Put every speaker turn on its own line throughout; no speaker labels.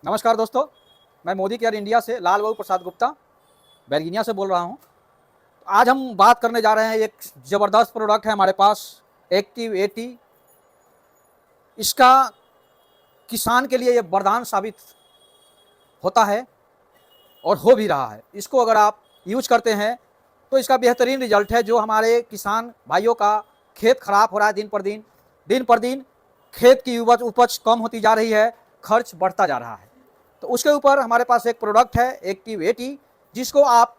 नमस्कार दोस्तों, मैं मोदी केयर इंडिया से लाल बाबू प्रसाद गुप्ता बैरगिनिया से बोल रहा हूं। आज हम बात करने जा रहे हैं, एक ज़बरदस्त प्रोडक्ट है हमारे पास, एक्टिव 80। इसका किसान के लिए ये वरदान साबित होता है और हो भी रहा है। इसको अगर आप यूज करते हैं तो इसका बेहतरीन रिजल्ट है। जो हमारे किसान भाइयों का खेत खराब हो रहा है, दिन पर दिन खेत की उपज कम होती जा रही है, खर्च बढ़ता जा रहा है, तो उसके ऊपर हमारे पास एक प्रोडक्ट है एक्टिव 80, जिसको आप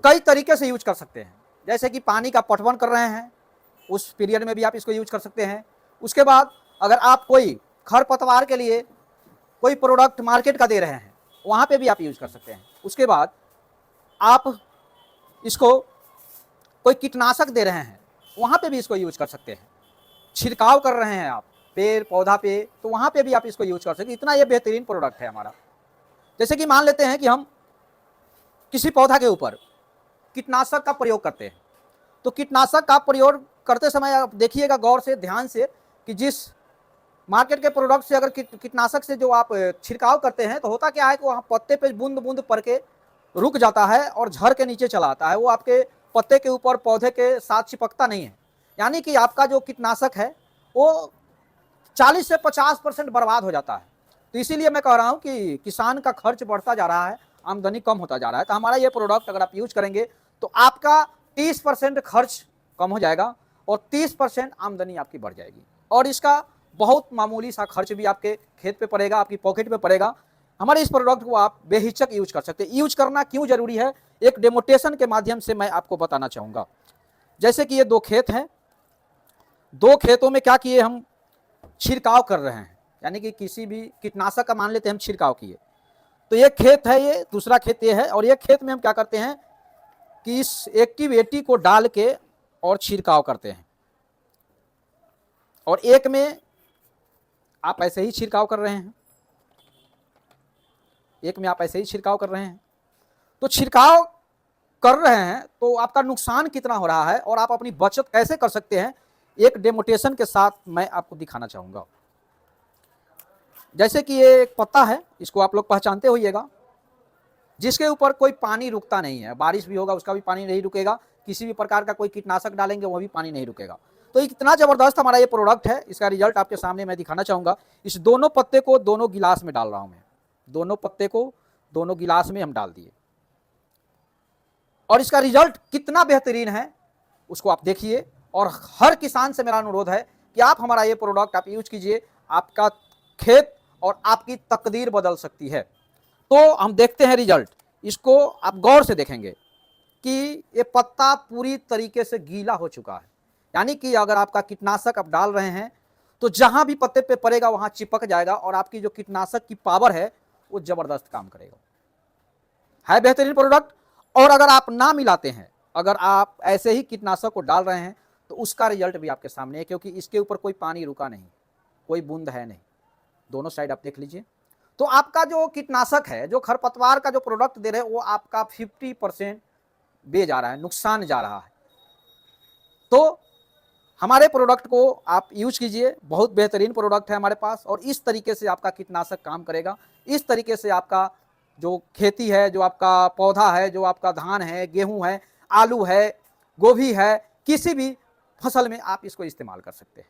कई तरीके से यूज कर सकते हैं। जैसे कि पानी का पटवन कर रहे हैं, उस पीरियड में भी आप इसको यूज कर सकते हैं। उसके बाद अगर आप कोई खरपतवार के लिए कोई प्रोडक्ट मार्केट का दे रहे हैं, वहाँ पे भी आप यूज कर सकते हैं। उसके बाद आप इसको कोई कीटनाशक दे रहे हैं, वहाँ पे भी इसको यूज कर सकते हैं। छिड़काव कर रहे हैं आप पेड़ पौधा पे, तो वहाँ पे भी आप इसको यूज कर सकते हैं। इतना ये बेहतरीन प्रोडक्ट है हमारा। जैसे कि मान लेते हैं कि हम किसी पौधा के ऊपर कीटनाशक का प्रयोग करते हैं, तो कीटनाशक का प्रयोग करते समय आप देखिएगा गौर से, ध्यान से, कि जिस मार्केट के प्रोडक्ट से अगर कीटनाशक से जो आप छिड़काव करते हैं, तो होता क्या है कि वहाँ पत्ते पे बूंद बूंद पड़ के रुक जाता है और झड़ के नीचे चला आता है। वो आपके पत्ते के ऊपर पौधे के साथ चिपकता नहीं है। यानी कि आपका जो कीटनाशक है वो 40 से 50% बर्बाद हो जाता है। तो इसीलिए मैं कह रहा हूँ कि किसान का खर्च बढ़ता जा रहा है, आमदनी कम होता जा रहा है। तो हमारा ये प्रोडक्ट अगर आप यूज करेंगे तो आपका 30% खर्च कम हो जाएगा और 30% आमदनी आपकी बढ़ जाएगी। और इसका बहुत मामूली सा खर्च भी आपके खेत पे पड़ेगा, आपकी पॉकेट पे पड़ेगा। हमारे इस प्रोडक्ट को आप बेहिचक यूज कर सकते हैं। यूज करना क्यों जरूरी है, एक डेमोस्ट्रेशन के माध्यम से मैं आपको बताना चाहूँगा। जैसे कि ये 2 खेत हैं, 2 खेतों में क्या किए, हम छिड़काव कर रहे हैं। यानी कि किसी भी कीटनाशक का मान लेते हैं हम छिड़काव किए, तो ये खेत है, ये दूसरा खेत ये है, और ये खेत में हम क्या करते हैं कि इस एक्टिव 80 को डाल के और छिड़काव करते हैं। और एक में आप ऐसे ही छिड़काव कर रहे हैं, एक में आप ऐसे ही छिड़काव कर रहे हैं। तो छिड़काव कर रहे हैं तो आपका नुकसान कितना हो रहा है और आप अपनी बचत कैसे कर सकते हैं, एक डेमोस्ट्रेशन के साथ मैं आपको दिखाना चाहूँगा। जैसे कि ये एक पत्ता है, इसको आप लोग पहचानते होइएगा, जिसके ऊपर कोई पानी रुकता नहीं है। बारिश भी होगा उसका भी पानी नहीं रुकेगा, किसी भी प्रकार का कोई कीटनाशक डालेंगे वो भी पानी नहीं रुकेगा। तो इतना ज़बरदस्त हमारा ये प्रोडक्ट है। इसका रिजल्ट आपके सामने मैं दिखाना चाहूँगा। इस दोनों पत्ते को दोनों गिलास में डाल रहा हूँ मैं, दोनों पत्ते को दोनों गिलास में हम डाल दिए, और इसका रिजल्ट कितना बेहतरीन है उसको आप देखिए। और हर किसान से मेरा अनुरोध है कि आप हमारा ये प्रोडक्ट आप यूज कीजिए, आपका खेत और आपकी तकदीर बदल सकती है। तो हम देखते हैं रिजल्ट। इसको आप गौर से देखेंगे कि ये पत्ता पूरी तरीके से गीला हो चुका है। यानी कि अगर आपका कीटनाशक आप डाल रहे हैं तो जहां भी पत्ते पे पड़ेगा वहां चिपक जाएगा, और आपकी जो कीटनाशक की पावर है वो जबरदस्त काम करेगा। है बेहतरीन प्रोडक्ट। और अगर आप ना मिलाते हैं, अगर आप ऐसे ही कीटनाशक को डाल रहे हैं, तो उसका रिजल्ट भी आपके सामने है, क्योंकि इसके ऊपर कोई पानी रुका नहीं, कोई बूंद है नहीं। दोनों साइड आप देख लीजिए। तो आपका जो कीटनाशक है, जो खरपतवार का जो प्रोडक्ट दे रहे हैं, वो आपका 50% बे जा रहा है, नुकसान जा रहा है। तो हमारे प्रोडक्ट को आप यूज कीजिए, बहुत बेहतरीन प्रोडक्ट है हमारे पास, और इस तरीके से आपका कीटनाशक काम करेगा। इस तरीके से आपका जो खेती है, जो आपका पौधा है, जो आपका धान है, गेहूं है, आलू है, गोभी है, किसी भी फसल में आप इसको इस्तेमाल कर सकते हैं।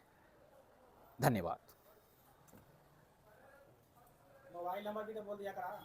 धन्यवाद।
मोबाइल नंबर भी तो बोल दिया करा।